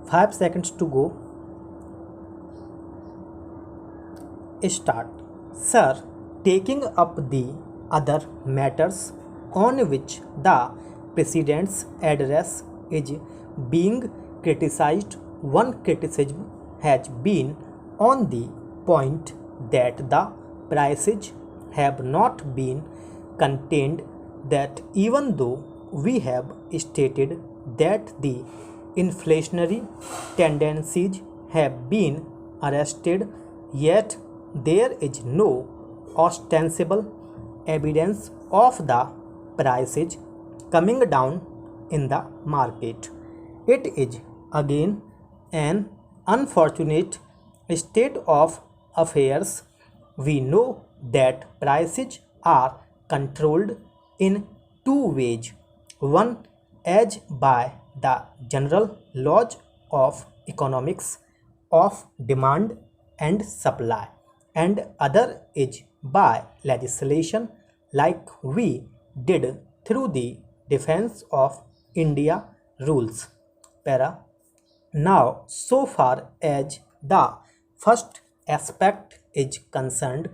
5 seconds to go. Start. Sir, taking up the other matters on which the President's address is being criticized, one criticism has been on the point that the prices have not been contained, that even though we have stated that the inflationary tendencies have been arrested, yet there is no ostensible evidence of the prices coming down in the market. It is again an unfortunate state of affairs. We know that prices are controlled in two ways. One, as by the general laws of economics of demand and supply, and other is by legislation like we did through the Defense of India rules. Para. Now, so far as the first aspect is concerned,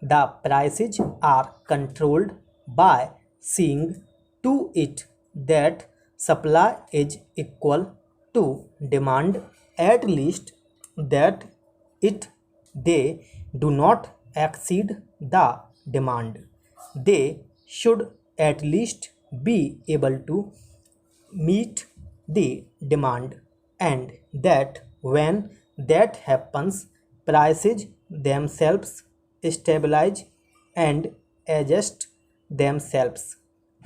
the prices are controlled by seeing to it that supply is equal to demand, at least that it they do not exceed the demand. They should at least be able to meet the demand, and that when that happens, prices themselves stabilize and adjust themselves.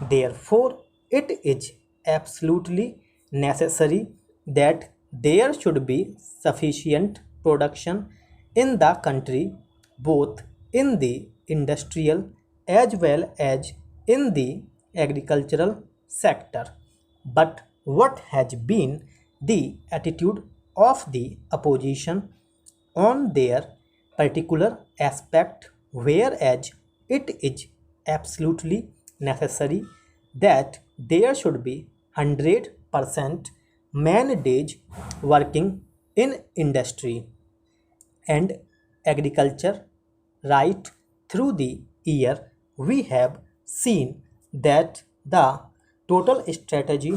Therefore, it is absolutely necessary that there should be sufficient production in the country, both in the industrial as well as in the agricultural sector. But what has been the attitude of the opposition on their particular aspect, whereas it is absolutely necessary that there should be 100% man days working in industry and agriculture right through the year. We have seen that the total strategy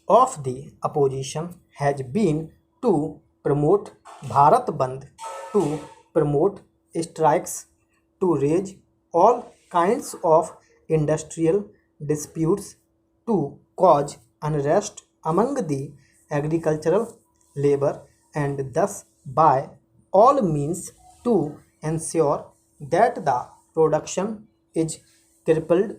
of the opposition has been to promote Bharat Bandh, to promote strikes, to raise all kinds of industrial disputes, to cause unrest among the agricultural labor, and thus by all means to ensure that the production is crippled.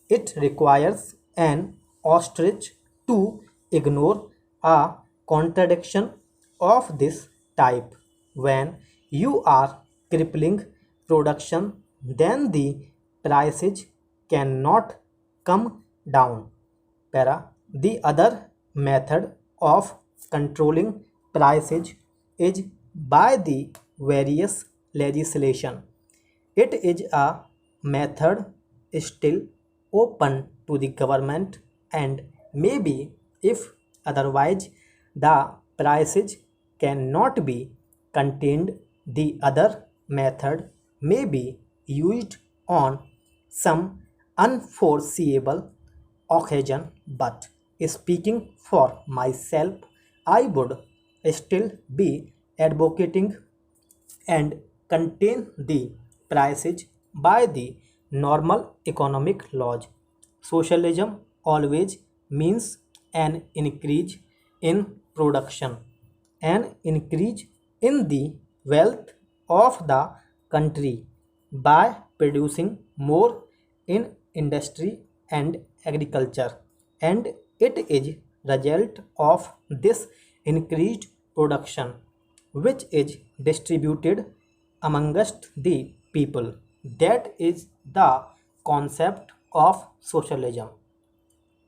It requires an ostrich to ignore a contradiction of this type. When you are crippling production, then the prices cannot come down. Para. The other method of controlling prices is by the various legislation. It is a method still open to the government, and maybe if otherwise the prices cannot be contained, the other method may be used on some unforeseeable occasion. But speaking for myself, I would still be advocating and contain the prices by the normal economic laws. Socialism always means an increase in production, an increase in the wealth of the country by producing more in industry and agriculture, and it is result of this increased production which is distributed amongst the people. That is the concept of socialism.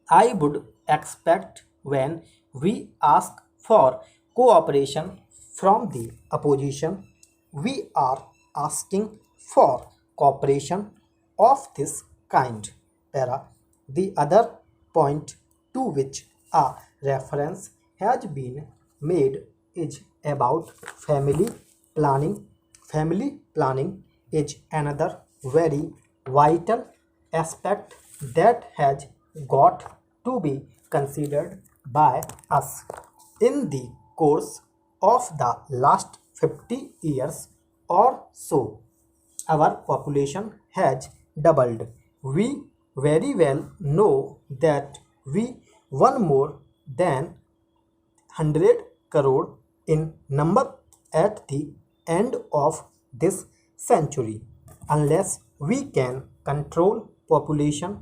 I would expect when we ask for cooperation from the opposition, we are asking for cooperation of this kind. Para. The other point to which a reference has been made is about family planning. Family planning is another very vital aspect that has got to be considered by us. In the course of the last 50 years or so, our population has doubled. We very well know that we one more than 100 crore in number at the end of this century. Unless we can control population,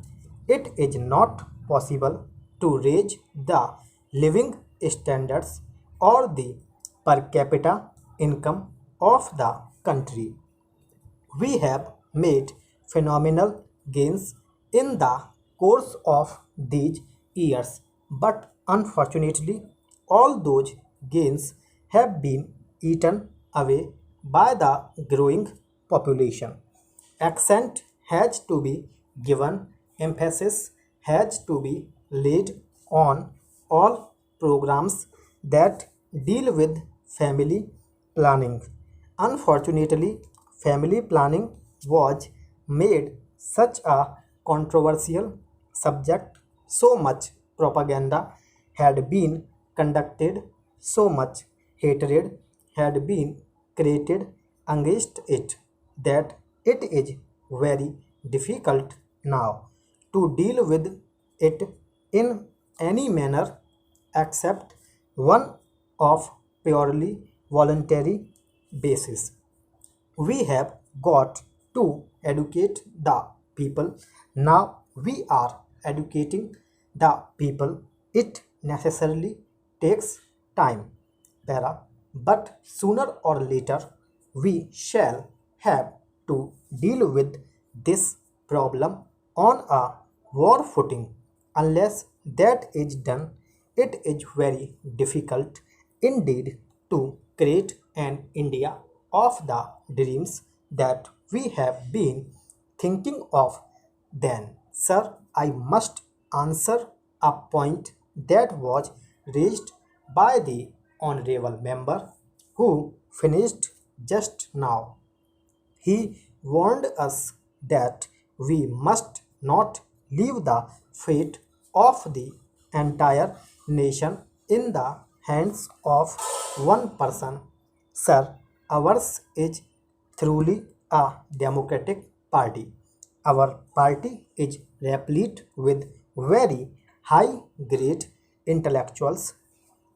it is not possible to raise the living standards or the per capita income of the country. We have made phenomenal gains in the course of these years, but unfortunately, all those gains have been eaten away by the growing population. Accent has to be given, emphasis has to be laid on all programs that deal with family planning. Unfortunately, family planning was made such a controversial subject, so much propaganda had been conducted, so much hatred had been created against it that it is very difficult now to deal with it in any manner except one of purely voluntary basis. We have got to educate the people. Now we are educating the people. It necessarily takes time, para, but sooner or later we shall have to deal with this problem on a war footing. Unless that is done, it is very difficult indeed to create an India of the dreams that we have been thinking of. Then, sir, I must answer a point that was raised by the honorable member who finished just now. He warned us that we must not leave the fate of the entire nation in the hands of one person. Sir, ours is truly a democratic party. Our party is replete with very high grade intellectuals.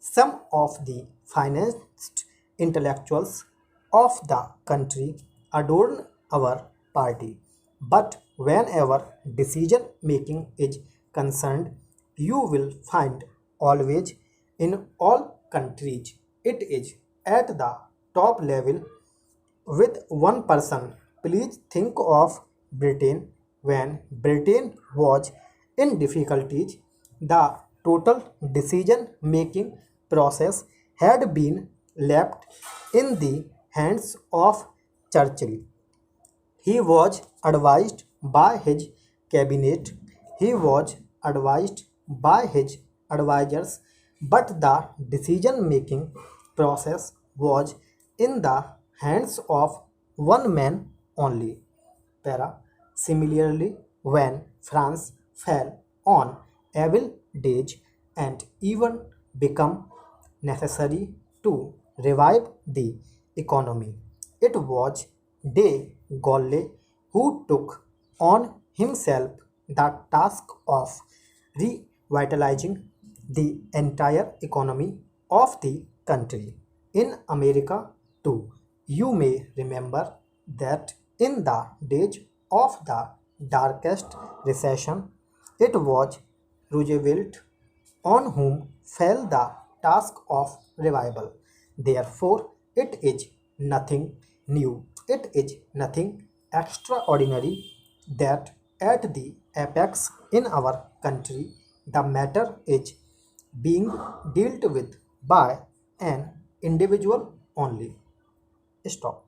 Some of the finest intellectuals of the country adorn our party. But whenever decision making is concerned, you will find always in all countries it is at the top level with one person. Please think of Britain when Britain was in difficulties. The total decision making process had been left in the hands of Churchill. He was advised by his cabinet, he was advised by his advisors, but the decision making process was in the hands of one man only. Para. Similarly, when France fell on evil days and even become necessary to revive the economy, it was De Gaulle who took on himself the task of revitalizing the entire economy of the country. In America, too, you may remember that in the days of the darkest recession, it was Roosevelt on whom fell the task of revival. Therefore, it is nothing new, it is nothing extraordinary that at the apex in our country the matter is being dealt with by an individual only. Stop.